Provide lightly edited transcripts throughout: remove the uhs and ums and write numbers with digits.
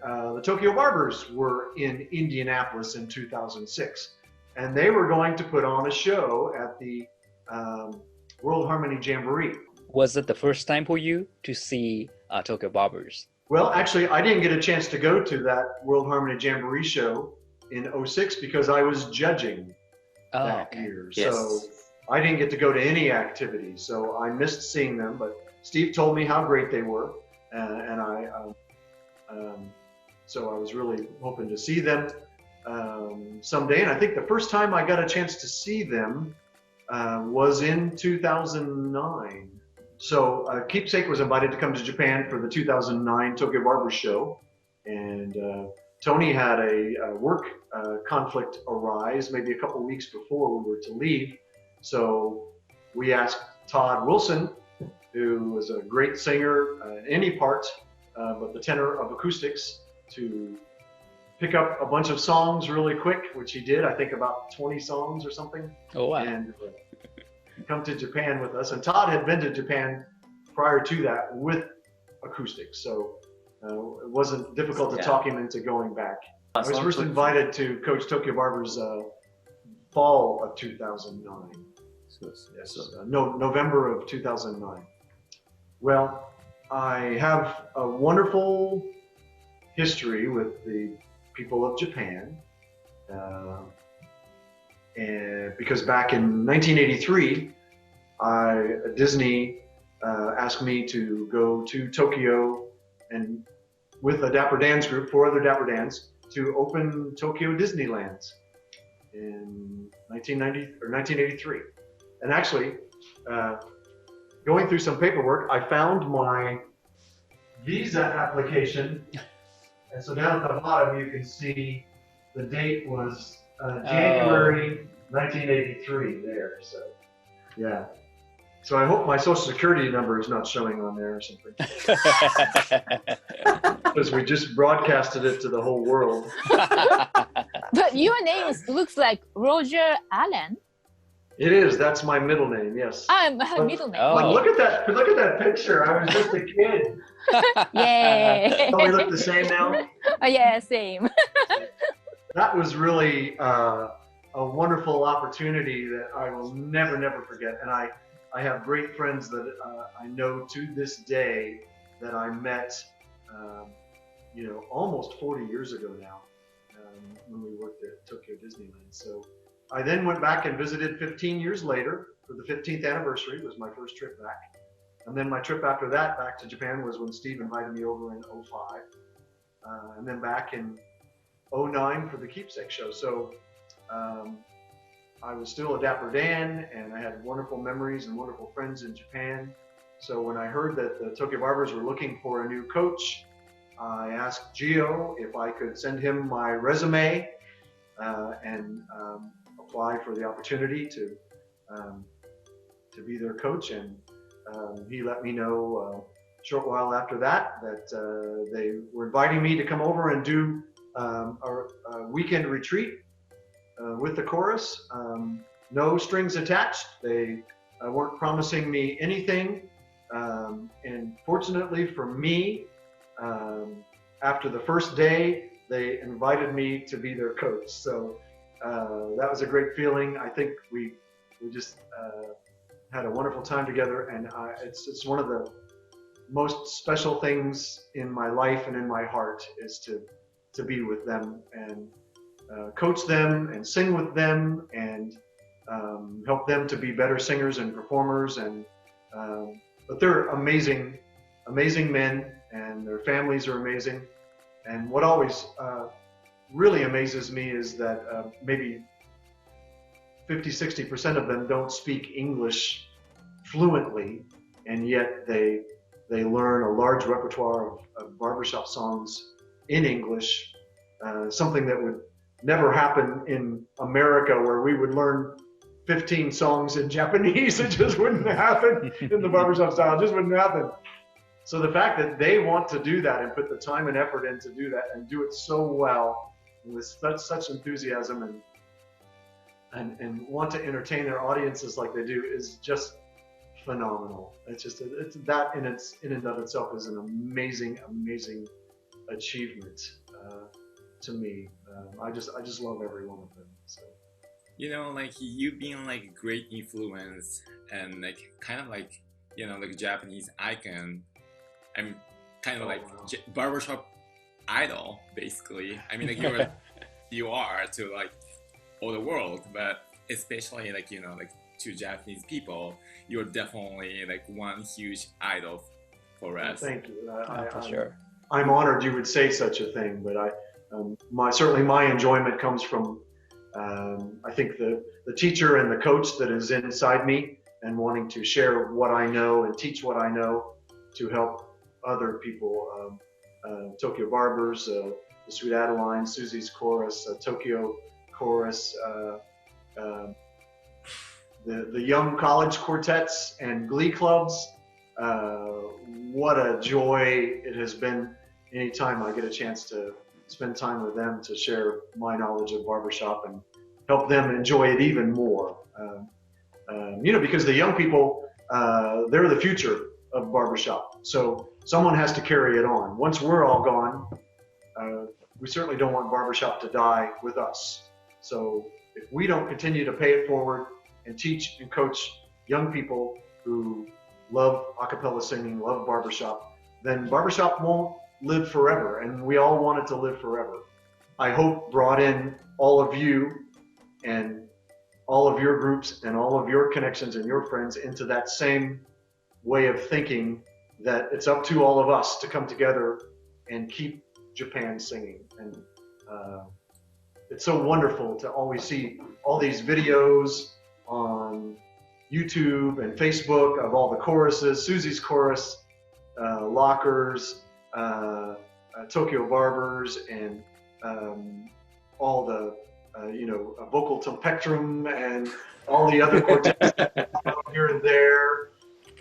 the Tokyo Barbers were in Indianapolis in 2006, and they were going to put on a show at the World Harmony Jamboree. Was it the first time for you to see Tokyo Barbers? Well, actually, I didn't get a chance to go to that World Harmony Jamboree show in 06 because I was judging that year. Yes. So I didn't get to go to any activities. So I missed seeing them, but Steve told me how great they were. So I was really hoping to see them someday. And I think the first time I got a chance to see them was in 2009. So Keepsake was invited to come to Japan for the 2009 Tokyo Barbers show. And Tony had a work conflict arise maybe a couple weeks before we were to leave. So we asked Todd Wilson, who was a great singer in any part, but the tenor of acoustics, to pick up a bunch of songs really quick, which he did, I think about 20 songs or something. Oh, wow. And come to Japan with us. And Todd had been to Japan prior to that with acoustics. So it wasn't difficult to talk him into going back. I was first invited to coach Tokyo Barbers fall of 2009. Yes, November of 2009. Well, I have a wonderful history with the people of Japan. And because back in 1983, Disney asked me to go to Tokyo and with a Dapper Dans group, 4 other Dapper Dans, to open Tokyo Disneyland in 1983. And actually, going through some paperwork, I found my visa application. And so down at the bottom, you can see the date was January 1983 there. So, yeah. So I hope my social security number is not showing on there or something. Because we just broadcasted it to the whole world. But your name looks like Roger Allen. It is. That's my middle name. Yes. Middle name. But look at that! Look at that picture. I was just a kid. Yeah. Don't we look the same now? Yeah, same. That was really a wonderful opportunity that I will never forget. And I have great friends that I know to this day that I met, almost 40 years ago now, when we worked at Tokyo Disneyland. So I then went back and visited 15 years later for the 15th anniversary. It was my first trip back. And then my trip after that back to Japan was when Steve invited me over in 05. And then back in 09 for the Keepsake show. So I was still a Dapper Dan, and I had wonderful memories and wonderful friends in Japan. So when I heard that the Tokyo Barbers were looking for a new coach, I asked Gio if I could send him my resume and apply for the opportunity to be their coach. And he let me know a short while after that they were inviting me to come over and do a weekend retreat with the chorus. No strings attached. They weren't promising me anything. And fortunately for me, after the first day, they invited me to be their coach. So that was a great feeling. I think we just had a wonderful time together, and it's one of the most special things in my life and in my heart is to be with them and coach them and sing with them and help them to be better singers and performers. And but they're amazing men, and their families are amazing. And what always really amazes me is that maybe 50–60% of them don't speak English fluently, and yet they learn a large repertoire of barbershop songs in English, something that would never happen in America, where we would learn 15 songs in Japanese. It just wouldn't happen in the barbershop style. It just wouldn't happen. So the fact that they want to do that and put the time and effort in to do that and do it so well with such enthusiasm and want to entertain their audiences like they do is just phenomenal. It's that in and of itself is an amazing achievement to me. I just love every one of them. So. You know, like you've been like a great influence and like kind of like, you know, like Japanese icon. I'm kind of like wow. barbershop idol, basically. I mean, like you are to like all the world, but especially like, you know, like to Japanese people, you're definitely like one huge idol for us. Thank you. For sure. I'm honored you would say such a thing, but certainly my enjoyment comes from I think the teacher and the coach that is inside me, and wanting to share what I know and teach what I know to help other people. Tokyo Barbers, the Sweet Adeline, Susie's Chorus, Tokyo Chorus, the young college quartets and glee clubs. What a joy it has been anytime I get a chance to spend time with them to share my knowledge of barbershop and help them enjoy it even more. You know, because the young people, they're the future of barbershop. So someone has to carry it on. Once we're all gone, we certainly don't want barbershop to die with us. So if we don't continue to pay it forward and teach and coach young people who love a cappella singing, love barbershop, then barbershop won't live forever, and we all want it to live forever. I hope brought in all of you and all of your groups and all of your connections and your friends into that same way of thinking, that it's up to all of us to come together and keep Japan singing. And it's so wonderful to always see all these videos on YouTube and Facebook of all the choruses, Susie's chorus, Lockers, Tokyo Barbers, and all the you know, vocal tempectrum and all the other quartets here and there.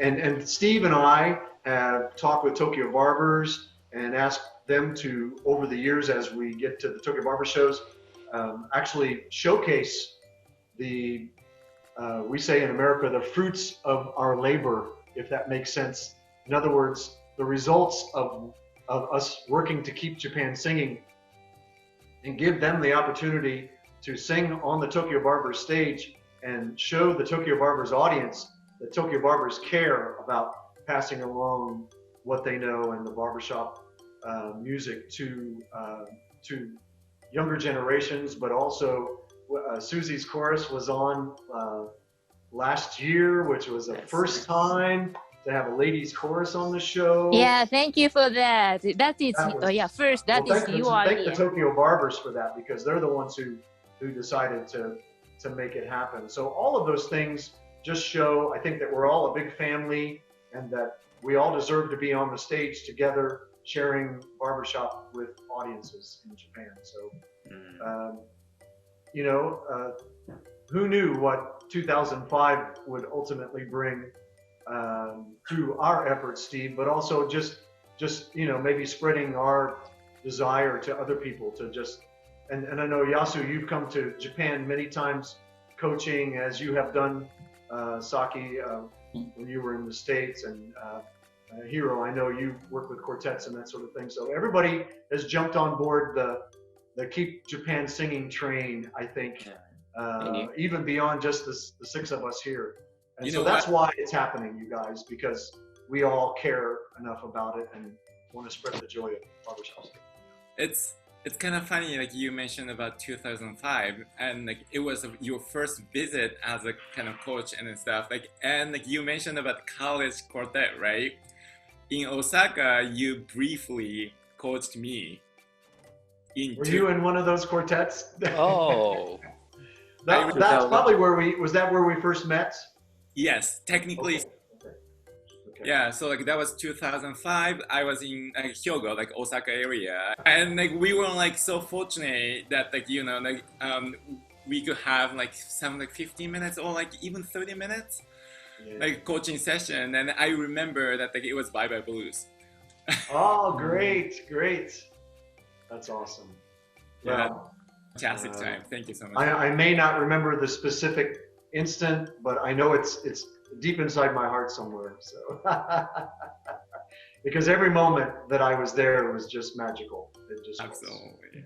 And Steve and I have talked with Tokyo Barbers and asked them to, over the years as we get to the Tokyo Barber shows, actually showcase the, we say in America, the fruits of our labor, if that makes sense. In other words, the results of us working to keep Japan singing, and give them the opportunity to sing on the Tokyo Barbers stage and show the Tokyo Barbers audience that Tokyo Barbers care about passing along what they know in the barbershop music to younger generations. But also Susie's chorus was on last year, which was the first time to have a ladies chorus on the show. Yeah, thank you for that. That is, yeah, first, that is your Thank idea. the Tokyo Barbers for that, because they're the ones who decided to make it happen. So all of those things just show, I think, that we're all a big family and that we all deserve to be on the stage together, sharing barbershop with audiences in Japan. So, you know, who knew what 2005 would ultimately bring through our efforts, Steve, but also just you know, maybe spreading our desire to other people to just, and I know, Yasu, you've come to Japan many times coaching, as you have done, Saki, when you were in the States, and Hiro, I know you work with quartets and that sort of thing. So everybody has jumped on board the Keep Japan Singing train, I think, even beyond just the six of us here. And so that's why it's happening, you guys, because we all care enough about it and want to spread the joy of barbershops. It's kind of funny, like you mentioned about 2005, and like it was your first visit as a kind of coach and stuff. Like, and like you mentioned about college quartet, right? In Osaka, you briefly coached me. Were you in one of those quartets? Oh, that's probably where we first met. Yes, technically. Okay. Yeah, so like that was 2005. I was in Hyogo, like Osaka area, and like we were like so fortunate that like, you know, like we could have like some like 15 minutes or like even 30 minutes, like coaching session. And I remember that like it was Bye Bye Blues. Oh, great! That's awesome. Yeah, fantastic time. Thank you so much. I may not remember the specific instant, but I know it's deep inside my heart somewhere. So because every moment that I was there was just magical. It just Absolutely.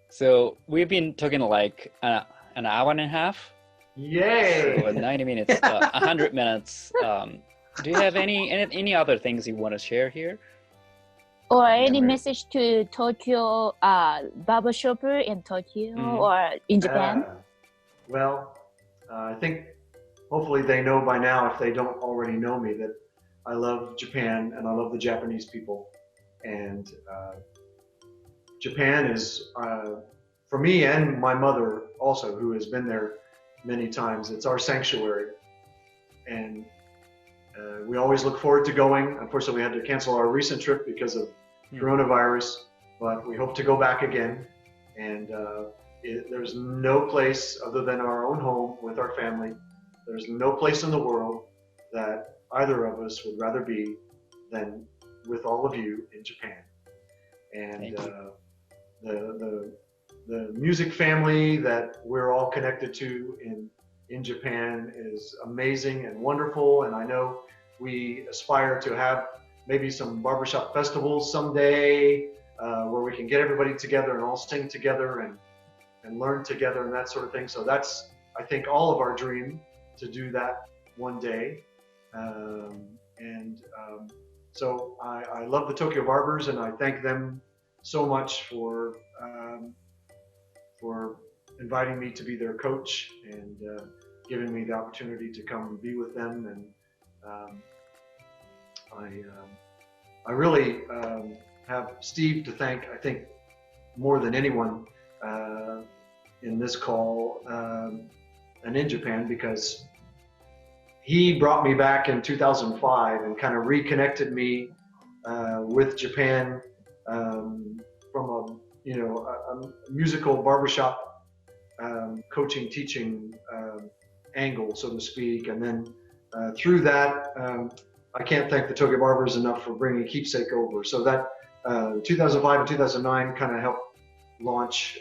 So we've been talking like an hour and a half. Yay! So 90 minutes, 100 minutes. Do you have any other things you want to share here? Or any message to Tokyo barber shopper in Tokyo or in Japan? Well, I think hopefully they know by now, if they don't already know me, that I love Japan and I love the Japanese people. And Japan is, for me and my mother also, who has been there many times, it's our sanctuary. And we always look forward to going. Unfortunately, we had to cancel our recent trip because of coronavirus, but we hope to go back again. And there's no place other than our own home with our family. There's no place in the world that either of us would rather be than with all of you in Japan. And the music family that we're all connected to in Japan is amazing and wonderful. And I know we aspire to have maybe some barbershop festivals someday where we can get everybody together and all sing together and learn together and that sort of thing. So that's, I think, all of our dream to do that one day. So I love the Tokyo Barbers, and I thank them so much for inviting me to be their coach and giving me the opportunity to come be with them. And I really have Steve to thank, I think, more than anyone in this call and in Japan, because he brought me back in 2005 and kind of reconnected me with Japan from a musical barbershop coaching, teaching angle, so to speak. And then through that, I can't thank the Tokyo Barbers enough for bringing Keepsake over. So that 2005 and 2009 kind of helped launch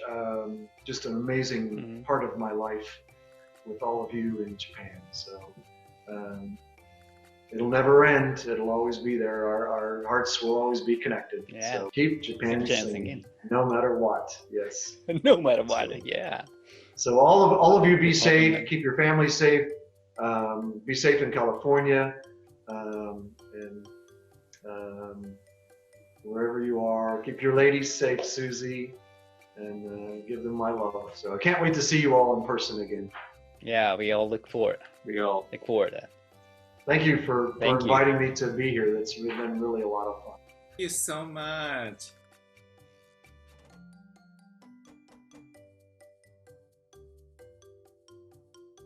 just an amazing part of my life with all of you in Japan. So it'll never end. It'll always be there. Our hearts will always be connected. Yeah. So keep Japan singing, no matter what. Yes. No matter what. Yeah. So all of you be safe. Keep your family safe. Be safe in California. And wherever you are, keep your ladies safe, Susie, and give them my love. So I can't wait to see you all in person again. Yeah, we all look forward. We all look forward to that. Thank you for inviting me to be here. That's been really a lot of fun. Thank you so much.